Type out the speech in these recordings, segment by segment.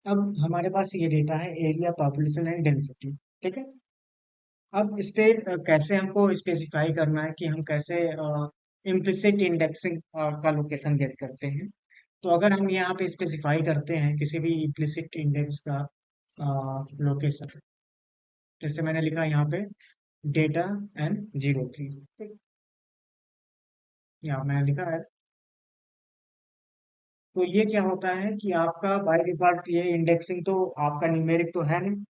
अब हमारे पास ये डेटा है एरिया, पॉपुलेशन एंड डेंसिटी। ठीक है। अब इस पे कैसे हमको स्पेसिफाई करना है कि हम कैसे इम्प्लिसिट इंडेक्सिंग का लोकेशन गेट करते हैं। तो अगर हम यहाँ पे स्पेसिफाई करते हैं किसी भी इम्प्लिसिट इंडेक्स का लोकेशन, जैसे मैंने लिखा यहाँ पे डेटा एंड 03, यहाँ मैंने लिखा है। तो ये क्या होता है कि आपका बाय डिफॉल्ट ये इंडेक्सिंग तो आपका न्यूमेरिक तो है नहीं।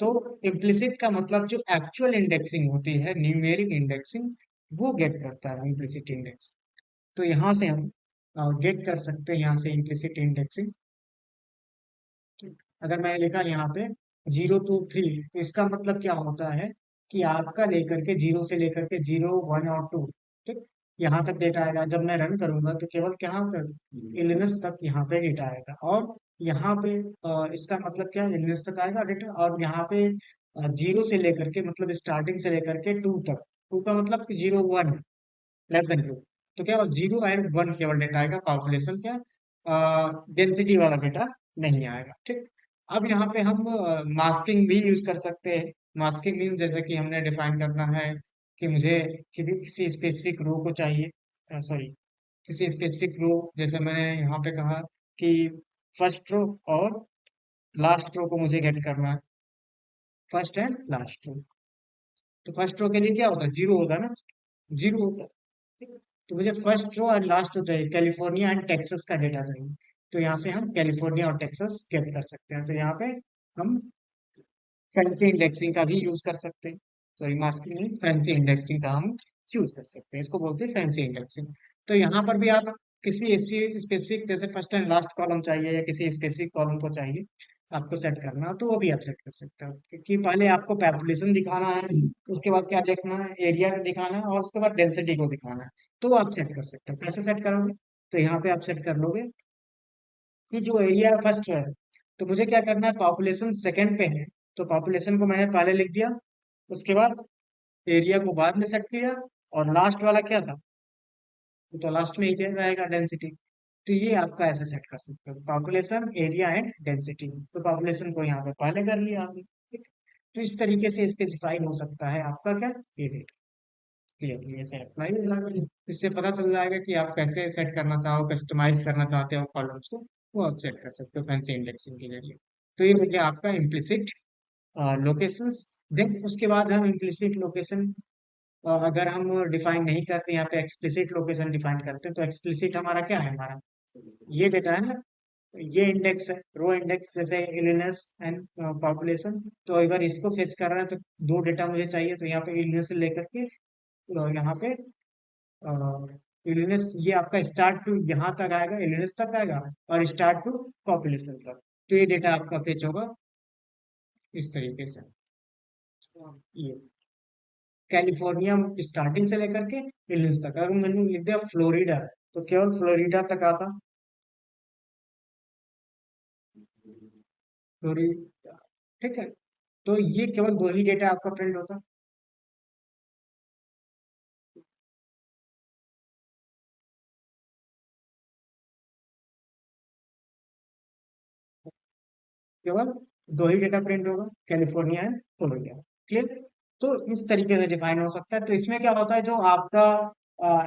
तो इम्प्लिसिट का मतलब जो एक्चुअल इंडेक्सिंग होती है, न्यूमेरिक इंडेक्सिंग, वो गेट करता है इम्प्लिसिट इंडेक्स। तो यहाँ से हम गेट कर सकते हैं यहाँ से इम्प्लिसिट इंडेक्सिंग। अगर मैंने लिखा यहाँ पे 0 to 3, तो इसका मतलब क्या होता है कि आपका लेकर के जीरो से लेकर के 0, 1 और 2, ठीक, यहाँ तक डेटा आएगा। जब मैं रन करूंगा तो केवल कहाँ तक, इलिनस तक यहाँ पे डेटा आएगा। और यहाँ पे इसका मतलब क्या है, इलिनस तक आएगा डेटा। और यहाँ पे जीरो से लेकर के मतलब स्टार्टिंग से लेकर के 2 तक। 2 का मतलब कि 0, 1, लेस देन 2। तो क्या 0 और 1 केवल डेटा आएगा, पॉपुलेशन क्या डेंसिटी वाला डेटा नहीं आएगा। ठीक। अब यहाँ पे हम मास्किंग भी यूज कर सकते हैं। मास्किंग मीन्स जैसे कि हमने डिफाइन करना है कि मुझे किसी स्पेसिफिक रो को चाहिए, सॉरी, किसी स्पेसिफिक रो, जैसे मैंने यहाँ पे कहा कि फर्स्ट रो और लास्ट रो को मुझे गेट करना है, फर्स्ट एंड लास्ट रो। तो फर्स्ट रो के लिए क्या होता है, जीरो होता है ना, जीरो होता है। ठीक है? तो मुझे फर्स्ट रो और लास्ट रो चाहिए, कैलिफोर्निया एंड टेक्सास का डेटा चाहिए। तो यहाँ से हम कैलिफोर्निया और टेक्सास गेट कर सकते हैं। तो यहाँ पे हम फैंसी इंडेक्सिंग का भी यूज कर सकते हैं। सॉरी, मार्किंग नहीं, फैंसी इंडेक्सिंग का हम यूज कर सकते हैं, इसको बोलते हैं फैंसी इंडेक्सिंग। तो यहाँ पर भी आप किसी स्पेसिफिक, जैसे फर्स्ट एंड लास्ट कॉलम चाहिए या किसी स्पेसिफिक कॉलम को चाहिए आपको सेट करना, तो वो भी आप सेट कर सकते हो। क्योंकि पहले आपको पॉपुलेशन दिखाना है, उसके बाद क्या देखना है, एरिया दिखाना है, और उसके बाद डेंसिटी को दिखाना है। तो आप सेट कर सकते हो। कैसे सेट करोगे, तो यहाँ पे आप सेट कर लोगे कि जो एरिया फर्स्ट है, तो मुझे क्या करना है, पॉपुलेशन सेकंड पे है, तो पॉपुलेशन को मैंने पहले लिख दिया। उसके बाद एरिया को बाद में सेट किया। और लास्ट वाला क्या था, तो लास्ट में ही क्या रहेगा, डेंसिटी। तो ये आपका ऐसे सेट कर सकते हो, पॉपुलेशन, एरिया एंड डेंसिटी। तो पॉपुलेशन को यहाँ पे पहले कर लिया आपने, ठीक। तो इस तरीके से स्पेसिफाई हो सकता है आपका क्या, एरिया। क्लियरली ऐसे अप्लाई हो जाएगा। इससे पता चल जाएगा कि आप कैसे सेट करना चाहो, कस्टमाइज करना चाहते हो कॉलम्स को, वो आप सेट कर सकते हो फैंसी इंडेक्सिंग के जरिए। तो ये हो गया आपका इम्प्लिसिट लोकेशंस। देन उसके बाद हम इम्प्लिसिट लोकेशन अगर हम डिफाइन नहीं करते, यहाँ पे एक्सप्लिसिट लोकेशन डिफाइन करते हैं। तो एक्सप्लिसिट हमारा क्या है, हमारा ये डेटा है ना, ये इंडेक्स है, रो इंडेक्स, जैसे इलिनस एंड पॉपुलेशन। तो अगर इसको फेच कर रहा है तो दो डेटा मुझे चाहिए, तो यहाँ पे इलिनस से लेकर के यहाँ पे इलिनस, ये आपका स्टार्ट टू यहाँ तक आएगा, इलिनस तक आएगा, और स्टार्ट टू पॉपुलेशन तक। तो ये डेटा आपका फेच होगा इस तरीके से। ये कैलिफोर्निया स्टार्टिंग से लेकर के इलिनस तक। अगर मैंने लिख दिया फ्लोरिडा, तो केवल फ्लोरिडा तक आता, फ्लोरिडा। ठीक है। तो ये केवल दो ही डेटा आपका प्रिंट होता, केवल दो ही डेटा प्रिंट होगा, कैलिफोर्निया एंड फ्लोरिडा। क्लियर। तो इस तरीके से डिफाइन हो सकता है। तो इसमें क्या होता है, जो आपका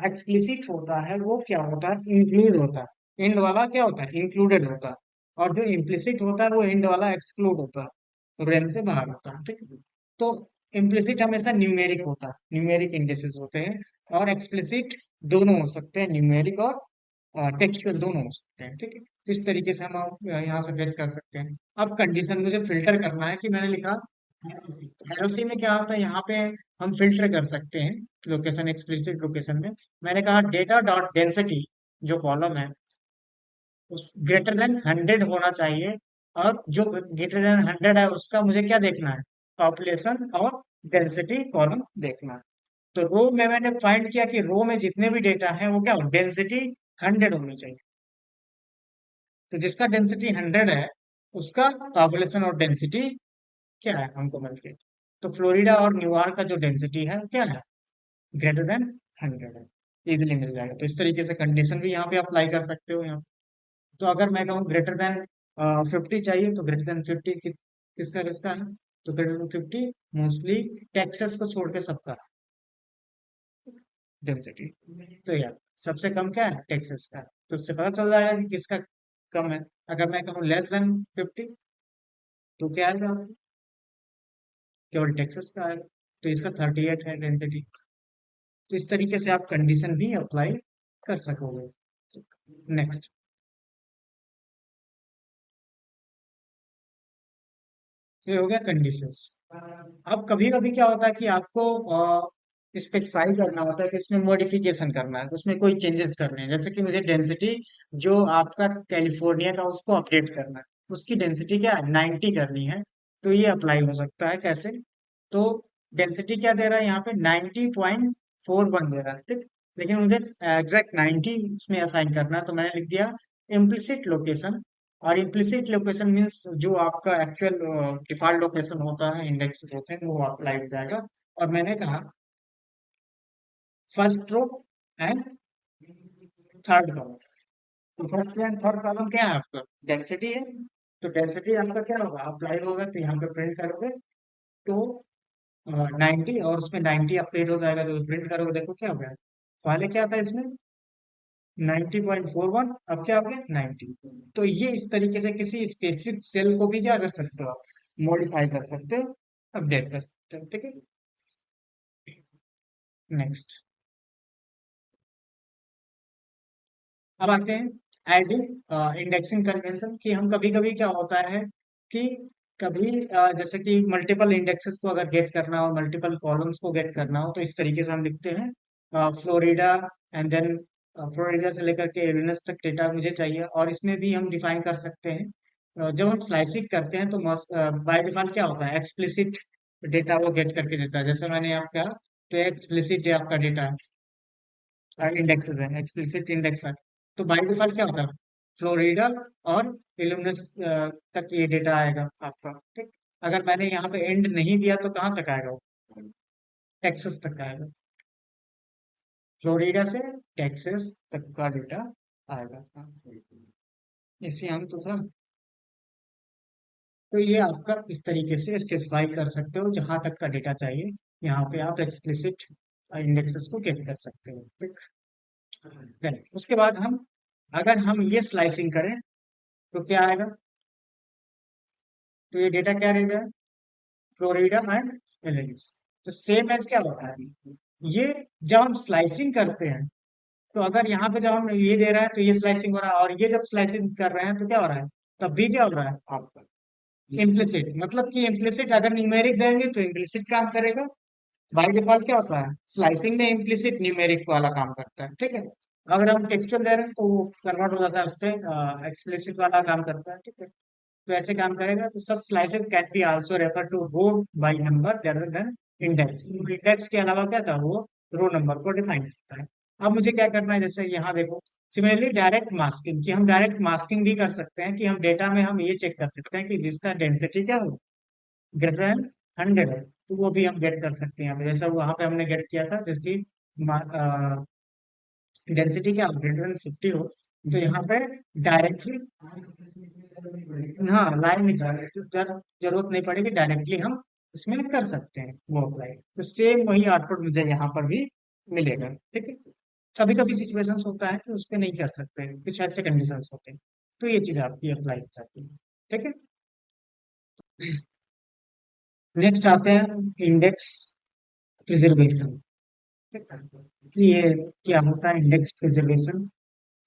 एक्सप्लिसिट होता है वो क्या होता है, इंक्लूड होता है। इंड वाला क्या होता है, इंक्लूडेड होता है। और जो इम्प्लिसिट होता है वो इंड वाला एक्सक्लूड होता है, रेंज से बाहर होता है। ठीक है। तो इम्प्लिसिट हमेशा न्यूमेरिक होता है, न्यूमेरिक इंडिसेस होते हैं। और एक्सप्लिसिट दोनों हो सकते हैं, न्यूमेरिक और टेक्सचुअल दोनों हो सकते हैं। ठीक है। तो इस तरीके से हम यहाँ से फेच कर सकते हैं। अब कंडीशन मुझे फिल्टर करना है, कि मैंने लिखा एलओसी में क्या होता है, यहाँ पे हम फिल्टर कर सकते हैं लोकेशन, एक्सप्लिसिट लोकेशन में। मैंने कहा डेटा डॉट डेंसिटी, जो कॉलम है उस ग्रेटर देन 100 होना चाहिए। और जो ग्रेटर देन 100 है उसका मुझे क्या देखना है, पॉपुलेशन और डेंसिटी कॉलम देखना है। तो रो में मैंने फाइंड किया कि रो में जितने भी डेटा है वो क्या हो, डेंसिटी 100 होनी चाहिए। तो जिसका डेंसिटी 100 है उसका पॉपुलेशन और डेंसिटी क्या है, हमको मिल के। तो फ्लोरिडा और न्यूयॉर्क का जो डेंसिटी है वो क्या है, ग्रेटर देन 100 है। इजिली मिल जाएगा। तो इस तरीके से कंडीशन भी यहाँ पे अप्लाई कर सकते हो यहाँ। तो अगर मैं कहूँ ग्रेटर देन 50 चाहिए तो ग्रेटर देन 50 किसका किसका है, तो ग्रेटर देन 50 मोस्टली टेक्सास को छोड़ के सबका डेंसिटी। तो यार सबसे कम क्या है, टेक्सास का, तो उससे पता चल जाएगा कि किसका कम है। अगर मैं कहूँ लेस देन 50 तो क्या आएगा, केवल टेक्सास का आएगा, तो इसका 38 है डेंसिटी। तो इस तरीके से आप कंडीशन भी अप्लाई कर सकोगे। नेक्स्ट, ये हो गया कंडीशंस। अब कभी कभी क्या होता है कि आपको स्पेसिफाई करना होता है कि इसमें मॉडिफिकेशन करना है, उसमें कोई चेंजेस करने हैं। जैसे कि मुझे डेंसिटी जो आपका कैलिफोर्निया का उसको अपडेट करना है, उसकी डेंसिटी क्या है 90 करनी है। तो ये अप्लाई हो सकता है कैसे, तो डेंसिटी क्या दे रहा है यहाँ पे 90.41 दे रहा है, ठीक। लेकिन मुझे एग्जैक्ट 90 इसमें असाइन करना है, तो मैंने लिख दिया इम्प्लिसिट लोकेशन। और इम्प्लिसिट लोकेशन मीन्स जो आपका एक्चुअल डिफॉल्ट लोकेशन होता है, इंडेक्स होते हैं, वो अप्लाई हो जाएगा। और मैंने कहा first row and third column. तो first row and third column क्या है आपका, डेंसिटी है। तो डेंसिटी आपका क्या होगा, अप्लाई होगा, तो यहाँ पे प्रिंट करोगे तो 90, और उसमें 90 अपडेट हो जाएगा, तो प्रिंट करोगे देखो क्या हो गया। पहले क्या था इसमें 90.41, अब क्या हो गया 90। तो ये इस तरीके से किसी स्पेसिफिक सेल को भी क्या कर सकते हो आप, मॉडिफाई कर सकते हो, अपडेट कर सकते हो, ठीक है। नेक्स्ट, अब आते हैं एडिंग इंडेक्सिंग कन्वेंशन। कि हम कभी कभी क्या होता है कि कभी जैसे कि मल्टीपल इंडेक्सेस को अगर गेट करना हो, मल्टीपल कॉलम्स को गेट करना हो, तो इस तरीके से हम लिखते हैं फ्लोरिडा एंड देन फ्लोरिडा से लेकर के इलिनॉइस तक डेटा मुझे चाहिए। और इसमें भी हम डिफाइन कर सकते हैं जब हम स्लाइसिंग करते हैं तो बाय डिफॉल्ट क्या होता है, एक्सप्लिसिट डेटा वो गेट करके देता है। जैसे मैंने यहाँ कहा, तो एक्सप्लिसिट आपका डेटा इंडेक्सेस है, एक्सप्लिसिट इंडेक्स है। तो बाय डिफॉल्ट क्या होता है, फ्लोरिडा और इल्यूमिनस तक ये डेटा आएगा आपका, ठीक। अगर मैंने यहाँ पे एंड नहीं दिया तो कहाँ तक आएगा वो, टेक्सास तक आएगा। फ्लोरिडा से टेक्सास तक का डेटा आएगा। ऐसे हम तो था। तो ये आपका इस तरीके से स्पेसिफाई कर सकते हो जहां तक का डेटा चाहिए, यहाँ पे आप एक्सप्लिसिट इंडेक्सेस को गेट कर सकते हो, ठीक। Then, उसके बाद हम अगर हम ये स्लाइसिंग करें तो क्या आएगा, तो ये डेटा क्या रहेगा, फ्लोरिडा एंड इलिनॉइस। तो सेम एज क्या होता है, ये जब हम स्लाइसिंग करते हैं, तो अगर यहाँ पे जब हम ये दे रहा है तो ये स्लाइसिंग हो रहा है, और ये जब स्लाइसिंग कर रहे हैं तो क्या हो रहा है, तब भी क्या हो रहा है आपका इम्प्लिसिट। मतलब कि इम्प्लिसिट अगर न्यूमेरिक देंगे तो इम्प्लिसिट काम करेगा। बाय डिफॉल्ट क्या होता है, स्लाइसिंग में इम्प्लिसिट न्यूमेरिक वाला काम करता है, ठीक है। अगर हम टेक्सचुअल दे रहे हैं तो वो कन्वर्ट हो जाता है, उस पर एक्सप्लिसिट वाला काम करता है, ठीक है। तो ऐसे काम करेगा। तो सब slices can be also refer to row by number rather then index. Index के अलावा क्या था, वो रो नंबर को डिफाइन करता है। अब मुझे क्या करना है, जैसे यहाँ देखो, सिमिलरली डायरेक्ट मास्किंग, कि हम डायरेक्ट मास्किंग भी कर सकते हैं, कि हम डेटा में हम ये चेक कर सकते हैं कि जिसका डेंसिटी क्या हो, ग्रेटर देन 100 है, तो वो भी हम गेट कर सकते हैं यहाँ पे। जैसा वहां पे हमने गेट किया था जिसकी डेंसिटी क्या ग्रेटर देन 50 हो, तो यहाँ पे डायरेक्टली, हाँ लाइन में जरूरत नहीं पड़ेगी, डायरेक्टली हम इसमें कर सकते हैं वो अप्लाई। तो सेम वही आउटपुट मुझे यहाँ पर भी मिलेगा, ठीक है। कभी कभी सिचुएशंस होता है कि उस पर नहीं कर सकते, कुछ ऐसे कंडीशंस होते हैं, तो ये चीज आपकी अप्लाई हो जाती है, ठीक है। नेक्स्ट आते हैं इंडेक्स प्रिजर्वेशन। ये क्या होता है इंडेक्स प्रिजर्वेशन,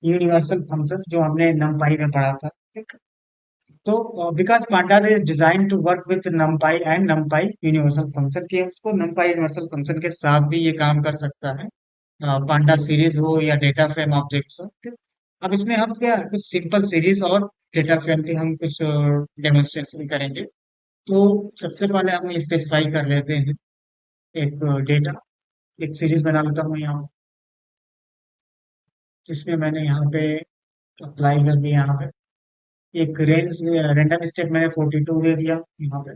यूनिवर्सल फंक्शन जो हमने नमपाई में पढ़ा था, ठीक। तो because pandas is design to work with numpy and numpy universal function, कि उसको numpy यूनिवर्सल फंक्शन के साथ भी ये काम कर सकता है, पांडा सीरीज हो या डेटा फ्रेम ऑब्जेक्ट्स हो, ठीक। अब इसमें हम क्या कुछ सिंपल सीरीज और डेटा फ्रेम की हम कुछ डेमोन्स्ट्रेशन करेंगे। तो सबसे पहले हम स्पेसिफाई कर लेते हैं एक डेटा, एक सीरीज बना लेता हूँ यहाँ, जिसमें मैंने यहाँ पे अप्लाई कर दिया, यहाँ पे एक रेंज रैंडम स्टेट मैंने 42 दे दिया यहाँ पे।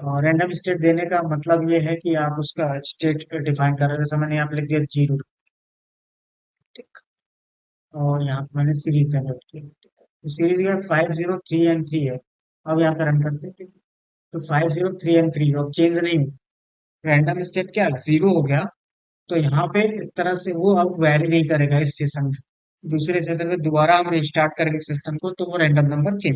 और रैंडम स्टेट देने का मतलब ये है कि आप उसका स्टेट डिफाइन कर रहे हैं। जैसे मैंने यहाँ पे लिख दिया 0, ठीक। और यहाँ पे मैंने सीरीज जनरेट की, सीरीज का 503 है। अब यहाँ पे रन करते हैं तो 503 अब चेंज नहीं हो, रैंडम स्टेट क्या जीरो हो गया। तो यहाँ पे एक तरह से वो अब वैरी नहीं करेगा इस सेशन में। दूसरे सेशन में दोबारा हम रिस्टार्ट करेंगे सिस्टम को तो वो रैंडम नंबर चेंज।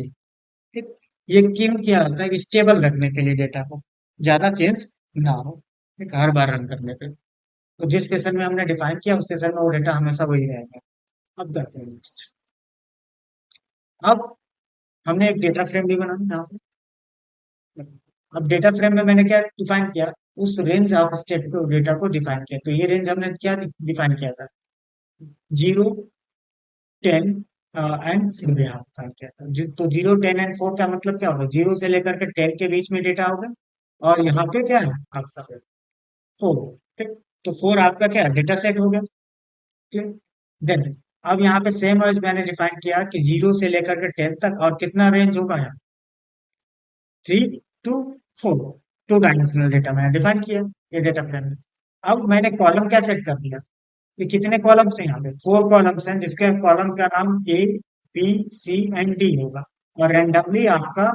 ठीक। ये क्यों किया जाता है कि स्टेबल रखने के लिए डेटा को, ज्यादा चेंज ना हो, ठीक, हर बार रन करने पे। तो जिस सेशन में हमने डिफाइन किया उस सेशन में वो डेटा हमेशा वही रहेगा। अब देखते हैं next। अब हमने एक डेटा फ्रेम भी बनाया यहाँ पे। अब डेटा फ्रेम में मैंने क्या डिफाइन किया, उस रेंज ऑफ स्टेट को डेटा को डिफाइन किया। तो ये रेंज हमने क्या डिफाइन किया था, 0, 10 एंड 4 यहाँ डिफाइन किया था। तो 0, 10 एंड 4 का मतलब क्या होगा, 0 से लेकर के 10 के बीच में डेटा होगा। और यहाँ पे क्या है आपका 4। ठीक। तो 4 आपका क्या है, डेटा सेट हो गया। ठीक। देन अब यहाँ पे सेम वाइज मैंने डिफाइन किया कि 0 से लेकर के 10 तक और कितना रेंज होगा यहाँ, 3 to 4, 2 डायमेंशनल डेटा मैंने डिफाइन किया ये डेटा फ्रेम में। अब मैंने कॉलम क्या सेट कर दिया कि कितने कॉलम्स हैं, यहाँ पे 4 कॉलम्स हैं जिसके कॉलम का नाम A, B, C and D होगा। और रेंडमली आपका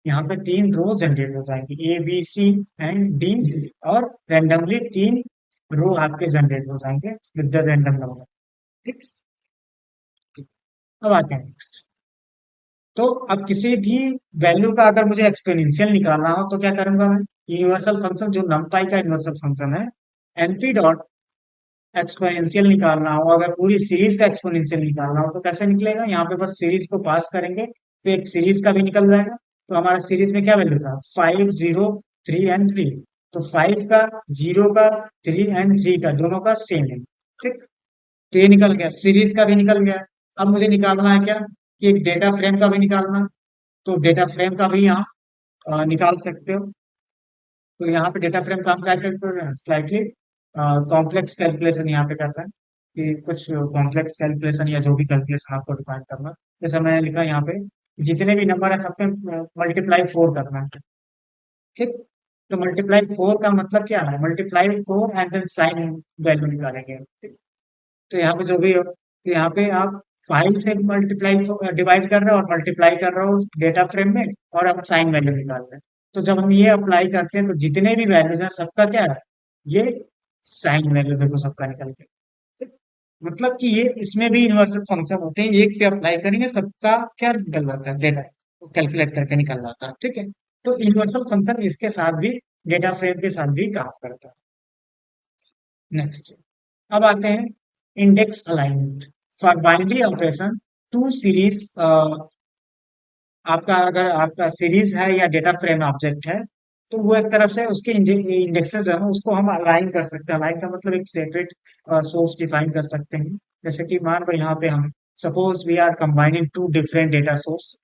यहाँ पे 3 रो जनरेट हो जाएंगी, A, B, C and D। और रेंडमली 3 रो आपके जनरेट हो जाएंगे विद द रैंडम नंबर। ठीक। अब आते हैं नेक्स्ट। तो अब किसी भी वैल्यू का अगर मुझे एक्सपोनेंशियल निकालना हो तो क्या करूंगा मैं, यूनिवर्सल फंक्शन जो नमपाई का यूनिवर्सल फंक्शन है, np डॉट एक्सपोनेंशियल निकालना हो, अगर पूरी सीरीज का एक्सपोनेंशियल निकालना हो तो कैसे निकलेगा, यहाँ पे बस सीरीज को पास करेंगे तो एक सीरीज का भी निकल जाएगा। तो हमारा सीरीज में क्या वैल्यू था, 5, 0, 3 एंड 3। तो 5 का, 0 का, 3 एंड 3 का दोनों का सेम है। ठीक। तो ये निकल गया, सीरीज का भी निकल गया। अब मुझे निकालना है क्या, कि एक डेटा फ्रेम का भी निकालना है। तो डेटा फ्रेम का भी यहाँ निकाल सकते हो। तो यहाँ पे डेटा फ्रेम का हम क्या कर रहे हैं, स्लाइटली कॉम्प्लेक्स कैलकुलेशन यहाँ पे कर रहे हैं कि कुछ कॉम्प्लेक्स कैलकुलेशन या जो भी कैलकुलेशन आपको डिफाइन करना है। जैसे मैंने लिखा यहाँ पे, जितने भी नंबर है सब पे मल्टीप्लाई 4 करना है। ठीक। तो मल्टीप्लाई 4 का मतलब क्या है, multiply 4 and then sine value निकालेंगे। ठीक। तो यहाँ पे जो भी हो, तो यहाँ पे आप 5 से मल्टीप्लाई डिवाइड कर रहे हो और मल्टीप्लाई कर रहे हो डेटा फ्रेम में, और आप साइन वैल्यू निकाल रहे हैं। तो जब हम ये अप्लाई करते हैं तो जितने भी वैल्यूज हैं सबका क्या है, ये साइन वैल्यू देखो सबका निकल के। ठीक? मतलब कि ये इसमें भी यूनिवर्सल फंक्शन होते हैं, एक पे अप्लाई करेंगे सबका क्या निकल जाता है, डेटा कैलकुलेट करके निकल जाता है। ठीक है। तो यूनिवर्सल फंक्शन इसके साथ भी, डेटा फ्रेम के साथ भी काम करता है। नेक्स्ट। अब आते हैं index alignment for binary operation to series. आपका अगर आपका सीरीज है या डेटा फ्रेम ऑब्जेक्ट है तो वो एक तरह से उसके इंडेक्सेस है ना, उसको हम अलाइन कर सकते हैं। अलाइन का मतलब एक सेपरेट सोर्स डिफाइन कर सकते हैं। जैसे कि मान लो यहाँ पे हम suppose we are combining 2 different data source.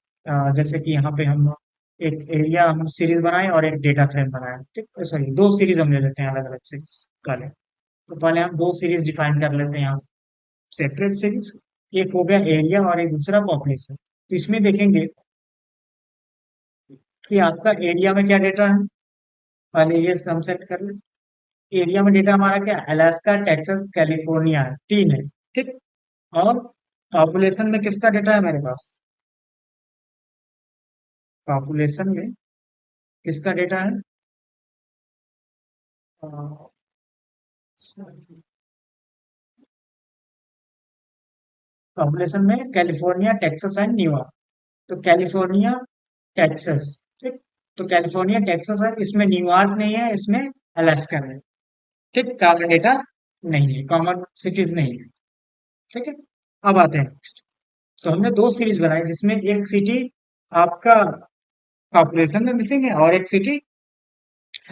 जैसे कि यहाँ पे हम एक एरिया हम सीरीज बनाए और एक डेटा फ्रेम बनाए। ठीक, सॉरी 2 सीरीज हम ले लेते हैं अलग अलग सीरीज वाले। तो पहले हम 2 सीरीज डिफाइन कर लेते हैं यहाँ, सेपरेट सीरीज। एक हो गया एरिया और एक दूसरा पॉपुलेशन। तो इसमें देखेंगे कि आपका एरिया में क्या डेटा है, पहले ये हम सेट कर ले। एरिया में डेटा हमारा क्या है, अलास्का, टेक्सास, कैलिफोर्निया है, 3 है। ठीक। और पॉपुलेशन में किसका डेटा है मेरे पास, पॉपुलेशन में किसका डेटा है, पॉपुलेशन में कैलिफोर्निया, टेक्सास एंड न्यूयॉर्क। तो कैलिफोर्निया, टेक्सास। ठीक। तो कैलिफोर्निया टेक्सास है, इसमें न्यूयॉर्क नहीं है, इसमें अलास्का है। ठीक, कॉमन डेटा नहीं है, कॉमन सिटीज नहीं है। ठीक है। अब आते हैं next। तो हमने 2 सीरीज बनाई जिसमें एक सिटी आपका पॉपुलेशन में मिलेंगे और एक सिटी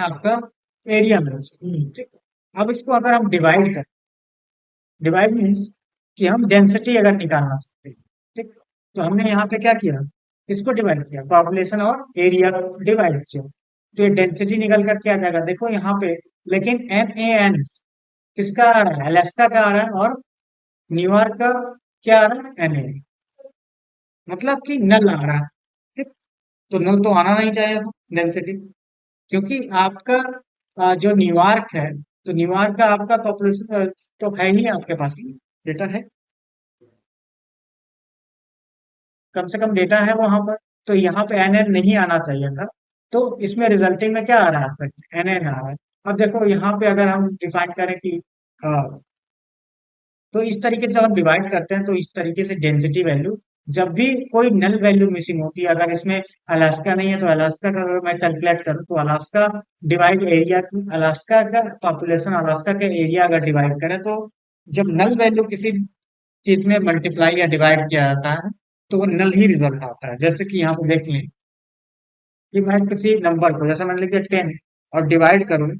आपका एरिया में मिलेंगे। ठीक है। अब इसको अगर हम डिवाइड करें, डिवाइड मीन्स कि हम डेंसिटी अगर निकालना चाहते हैं। ठीक। तो हमने यहाँ पे क्या किया, इसको डिवाइड किया, पॉपुलेशन और एरिया डिवाइड किया। तो ये डेंसिटी निकल कर क्या जाएगा, देखो यहाँ पे। लेकिन NaN किसका आ रहा है, अलास्का का आ रहा है, और न्यूयॉर्क का क्या आ रहा है, Na। मतलब कि नल आ रहा है। ठीक। तो नल तो आना नहीं चाहिए था डेंसिटी, क्योंकि आपका जो न्यूयॉर्क है, तो न्यूयॉर्क का आपका पॉपुलेशन तो है ही आपके पास, डेटा है। कम से कम डेटा है वहां पर। तो यहाँ पे एन एन नहीं आना चाहिए था। तो इसमें रिजल्टिंग में क्या आ रहा है, एन एन आ रहा है। अब देखो यहाँ पे अगर हम डिफाइन करें कि तो इस तरीके से जब हम डिवाइड करते हैं तो इस तरीके से डेंसिटी वैल्यू, जब भी कोई नल वैल्यू मिसिंग होती है, अगर इसमें अलास्का नहीं है तो अलास्का का अगर मैं कैलकुलेट करूँ तो अलास्का डिवाइड एरिया, अलास्का का पॉपुलेशन, अलास्का का एरिया अगर डिवाइड करें तो जब नल वैल्यू किसी चीज में मल्टीप्लाई या डिवाइड किया जाता है तो वो नल ही रिजल्ट आता है। जैसे कि यहाँ पे देख लें कि मैं किसी नंबर को, जैसे मैंने लिख दिया 10 और डिवाइड करूँ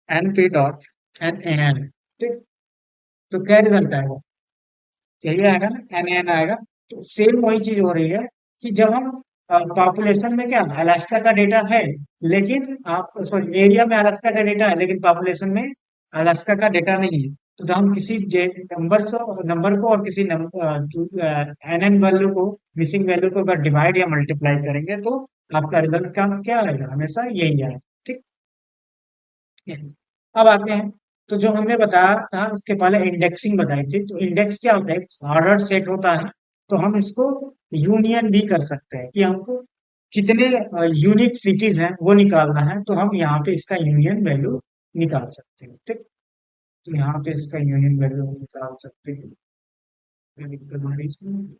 N P dot N A N, ठीक, तो क्या रिजल्ट आएगा, यही आएगा ना, एन एन आएगा। तो सेम वही चीज हो रही है कि जब हम पॉपुलेशन में क्या अलास्का का डेटा है, लेकिन आप सॉरी एरिया में अलास्का का डेटा है लेकिन पॉपुलेशन में अलास्का का डेटा नहीं है। तो जब हम किसी नंबर को और किसी एन एन वैल्यू को, मिसिंग वैल्यू को अगर डिवाइड या मल्टीप्लाई करेंगे तो आपका रिजल्ट का क्या आएगा, हमेशा यही आएगा। ठीक है। अब आते हैं, तो जो हमने बताया था उसके पहले इंडेक्सिंग बताई थी। तो इंडेक्स क्या होता है, ऑर्डर सेट होता है। तो हम इसको यूनियन भी कर सकते हैं कि हमको कितने यूनिक सिटीज हैं वो निकालना है, तो हम यहाँ पे इसका यूनियन वैल्यू निकाल सकते हैं। ठीक, तो यहाँ पे इसका यूनियन वैल्यू हम निकाल सकते हैं। क्या दिक्कत आ रही है इसमें?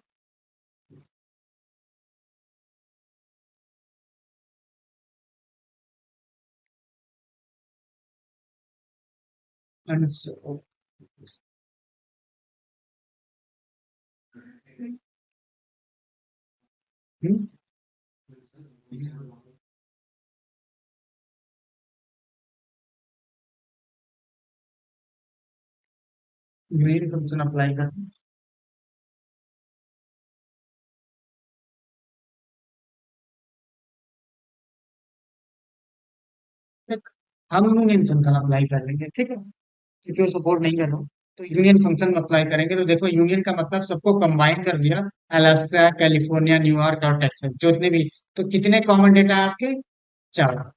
आंसर। हम्म, यूनियन फंक्शन अप्लाई करते हैं। हम यूनियन फंक्शन अप्लाई कर लेंगे, ठीक है, क्योंकि वो सपोर्ट नहीं कर रहा हूँ। तो यूनियन फंक्शन में अप्लाई करेंगे तो देखो यूनियन का मतलब सबको कंबाइन कर दिया, अलास्का, कैलिफोर्निया, न्यूयॉर्क और टेक्सास जितने भी। तो कितने कॉमन डेटा है आपके, चार,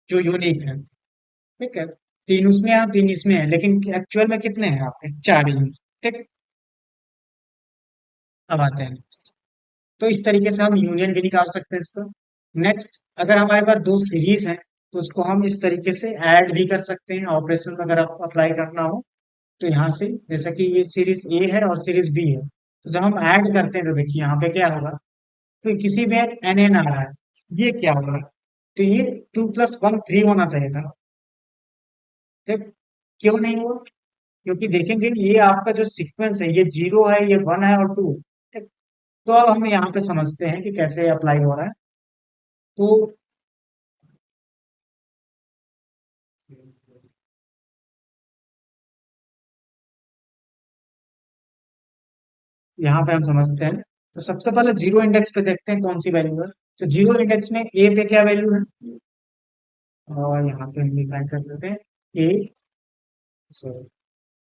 जो यूनिक है। ठीक है, तीन उसमें है तीन इसमें है, लेकिन एक्चुअल में कितने हैं आपके, चार ही। ठीक, अब आते हैं, तो इस तरीके से हम यूनियन भी निकाल सकते हैं इसका। नेक्स्ट, अगर हमारे पास दो सीरीज हैं तो उसको हम इस तरीके से ऐड भी कर सकते हैं, ऑपरेशन अगर आप अप्लाई करना हो। तो यहाँ से जैसा कि ये सीरीज ए है और सीरीज बी है, तो जब हम ऐड करते हैं तो देखिए यहाँ पे क्या होगा, तो किसी में एन एन आ रहा है, ये क्या होगा, तो ये 2+1 3 होना चाहिए था। ठीक, क्यों नहीं हुआ, क्योंकि देखेंगे ये आपका जो सीक्वेंस है ये 0 है, ये 1 है और 2। ठीक, तो अब हम यहाँ पे समझते हैं कि कैसे अप्लाई हो रहा है। तो यहाँ पे हम समझते हैं। तो सबसे पहले जीरो इंडेक्स पे देखते हैं कौन सी वैल्यू है। तो जीरो इंडेक्स में ए पे क्या वैल्यू है, और यहाँ पे हम डिफाइन कर देते हैं A, sorry,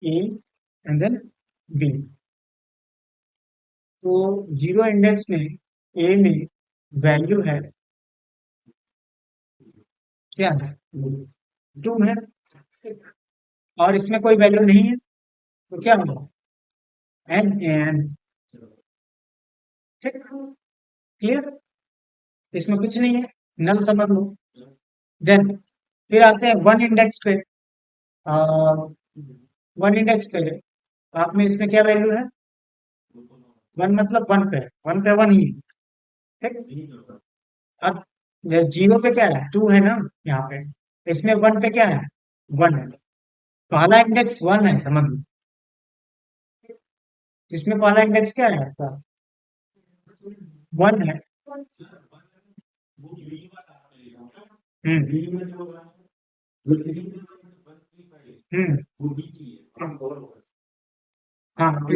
A and then B. तो जीरो इंडेक्स में ए में वैल्यू है, क्या है, 2 है। और इसमें कोई वैल्यू नहीं है तो क्या होगा, एन एन। ठीक, क्लियर, इसमें कुछ नहीं है, नल समझ लो। देन फिर आते हैं वन इंडेक्स पे। वन इंडेक्स पे आप में इसमें क्या वैल्यू है, वन मतलब वन पे वन ही। ठीक, अब जीरो पे क्या है, टू है ना यहाँ पे, इसमें वन पे क्या है, वन है। पहला इंडेक्स वन है, समझ लो। इसमें पहला इंडेक्स क्या है आपका, वन है। हम्म, हम्म, हाँ, तो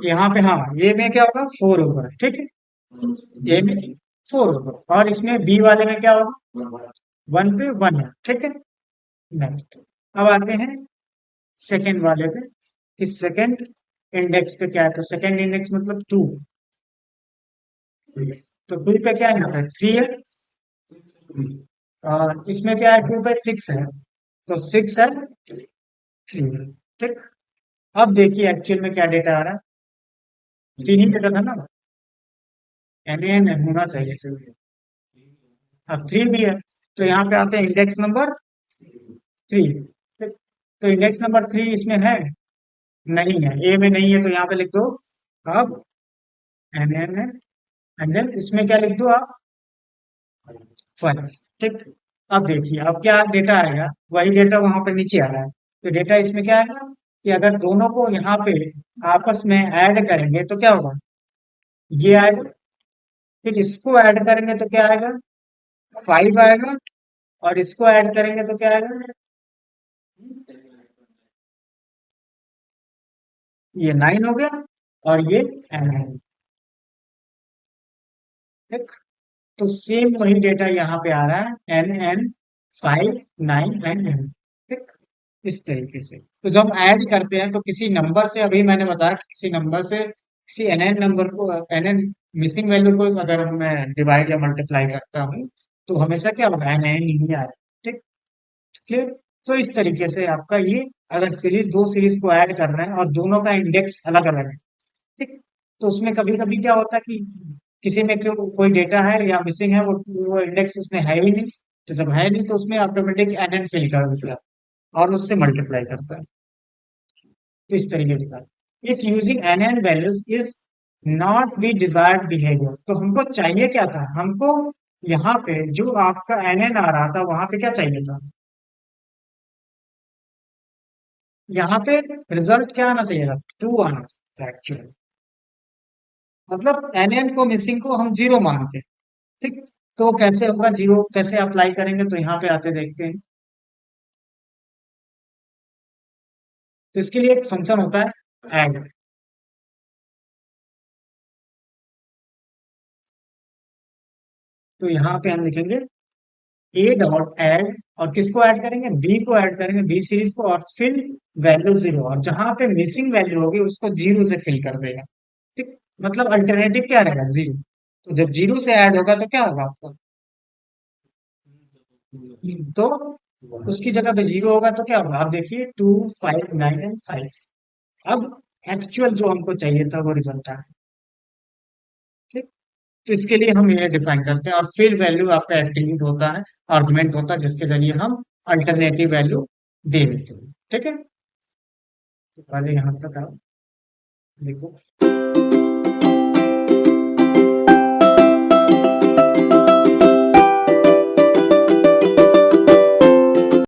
यहाँ पे, हाँ, ये में क्या होगा, फोर होगा। ठीक है, ए में फोर होगा और इसमें बी वाले में क्या होगा, वन पे वन है। ठीक है, नेक्स्ट, अब आते हैं सेकंड वाले पे कि सेकंड इंडेक्स पे क्या है। तो सेकंड इंडेक्स मतलब टू, तो टू पे क्या है, थ्री है। इसमें क्या है, टू पे सिक्स है, तो सिक्स है, थ्री है। ठीक, अब देखिए एक्चुअल में क्या डेटा आ रहा है। तीन ही डेटा था ना, एन एन होना चाहिए सिर्फ। अब थ्री भी है, तो यहाँ पे आते हैं इंडेक्स नंबर थ्री। तो इंडेक्स नंबर थ्री इसमें है, नहीं है, ए में नहीं है, तो यहाँ पे लिख दो अब एन एन है, एंड देन इसमें क्या लिख दो आप, फाइव। ठीक। अब देखिए अब क्या डेटा आएगा, वही डेटा वहां पर नीचे आ रहा है। तो डेटा इसमें क्या आएगा कि अगर दोनों को यहाँ पे आपस में ऐड करेंगे तो क्या होगा, ये आएगा। फिर इसको ऐड करेंगे तो क्या आएगा, फाइव आएगा। और इसको ऐड करेंगे तो क्या आएगा, ये नाइन हो गया, और ये एन है। ठीक। तो सेम वही डेटा यहाँ पे आ रहा है, N N five nine and N. ठीक। इस तरीके से तो जब ऐड करते हैं तो किसी नंबर से, अभी मैंने बताया कि किसी नंबर से किसी एन एन नंबर को, एन एन मिसिंग वैल्यू को अगर मैं डिवाइड या मल्टीप्लाई करता हूँ तो हमेशा क्या होगा, एन एन ही आएगा। ठीक। क्लियर। तो इस तरीके से आपका ये, अगर सीरीज दो सीरीज को ऐड कर रहे हैं और दोनों का इंडेक्स अलग अलग है, ठीक, तो उसमें कभी कभी क्या होता है कि किसी में कोई डेटा है या मिसिंग है, वो इंडेक्स उसमें है ही नहीं। तो जब है नहीं तो उसमें ऑटोमेटिक एन एन फिल कर देता है और उससे मल्टीप्लाई करता है। तो इस तरीके से if using N N values is not be desired behaviour, तो हमको चाहिए क्या था, हमको यहाँ पे जो आपका एन एन आ रहा था वहां पे क्या चाहिए था, यहाँ पे रिजल्ट क्या आना चाहिए था, टू आना चाहिए था एक्चुअली। मतलब एन एन को मिसिंग को हम जीरो मानते हैं। ठीक। तो कैसे होगा, जीरो कैसे अप्लाई करेंगे, तो यहाँ पे आते देखते हैं। तो इसके लिए एक फंक्शन होता है ऐड। तो यहाँ पे हम लिखेंगे ए डॉट ऐड, और किसको ऐड करेंगे, बी को ऐड करेंगे, बी सीरीज को, और फिल वैल्यू जीरो, और जहां पे मिसिंग वैल्यू होगी उसको जीरो से फिल कर देगा। ठीक। मतलब अल्टरनेटिव क्या रहेगा, जीरो। तो जब जीरो से ऐड होगा तो क्या होगा आपका, तो उसकी जगह पे जीरो होगा तो क्या होगा, आप देखिए two five nine and five. अब एक्चुअल जो हमको चाहिए था वो रिजल्ट आया। ठीक। तो इसके लिए हम ये डिफाइन करते हैं, और फिल वैल्यू आपका एट्रीब्यूट होता है, आर्गुमेंट होता है, जिसके जरिए हम अल्टरनेटिव वैल्यू दे देते हैं। ठीक है। तो पहले यहाँ तक आप देखो।